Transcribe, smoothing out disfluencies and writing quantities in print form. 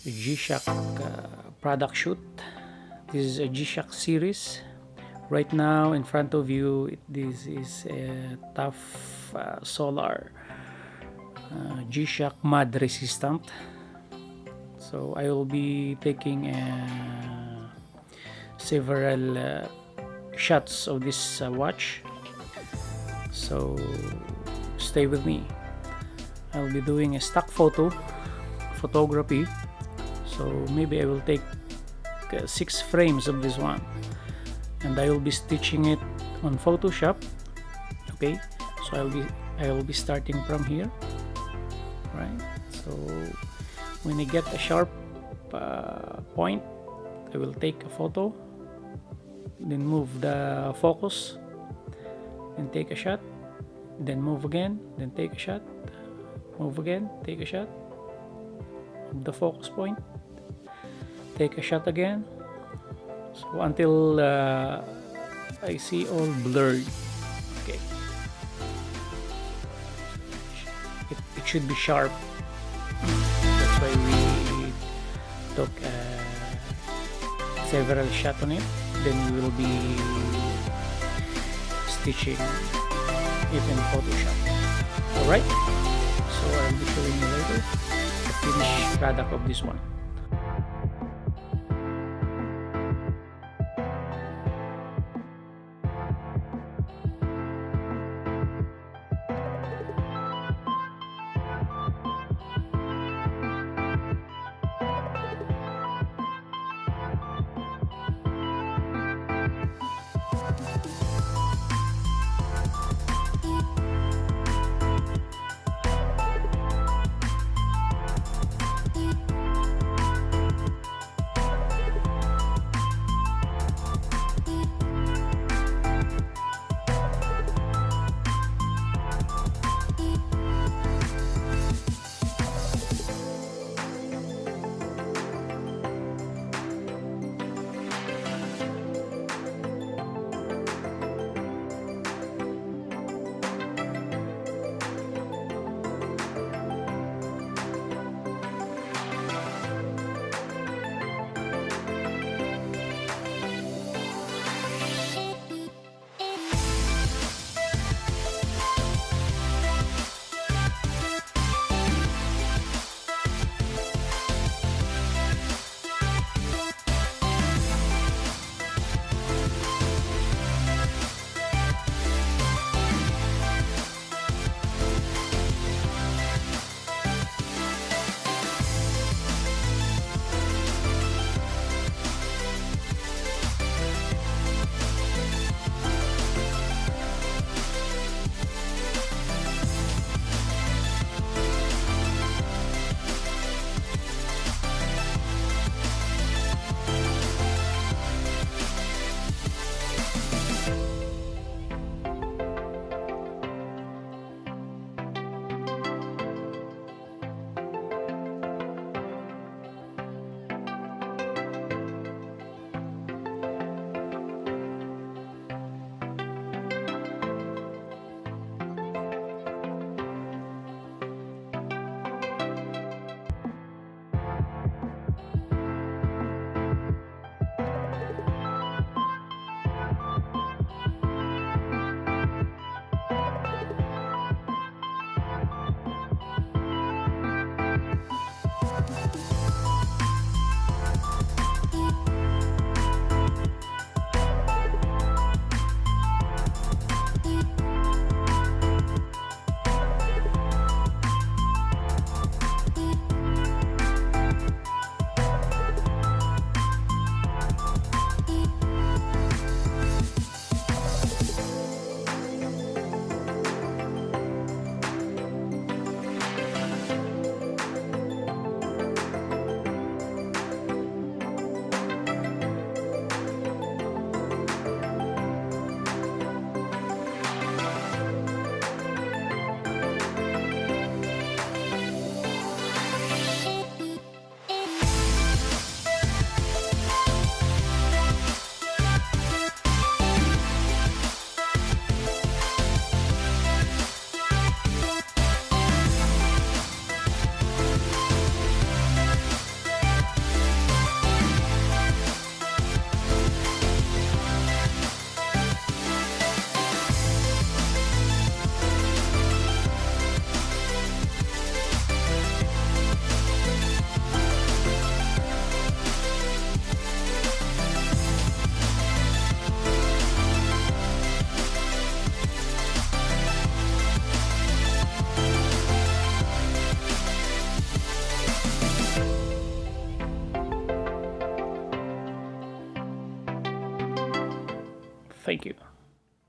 G-Shock product shoot. This is a G-Shock series. Right now in front of you, this is a tough solar G-Shock mud resistant. So I will be taking several shots of this watch. So stay with me. I'll be doing a stock photography. So maybe I will take 6 frames of this one, and I will be stitching it on Photoshop. Okay, so I will be starting from here, right? So when I get a sharp point, I will take a photo, then move the focus, then take a shot, then move again, then take a shot, move again, take a shot of the focus point, take a shot again, so until I see all blurred. Okay, it should be sharp. That's why we took several shots on it. Then we will be stitching it in Photoshop. Alright, so I'll be showing you later the finished product of this one. Thank you.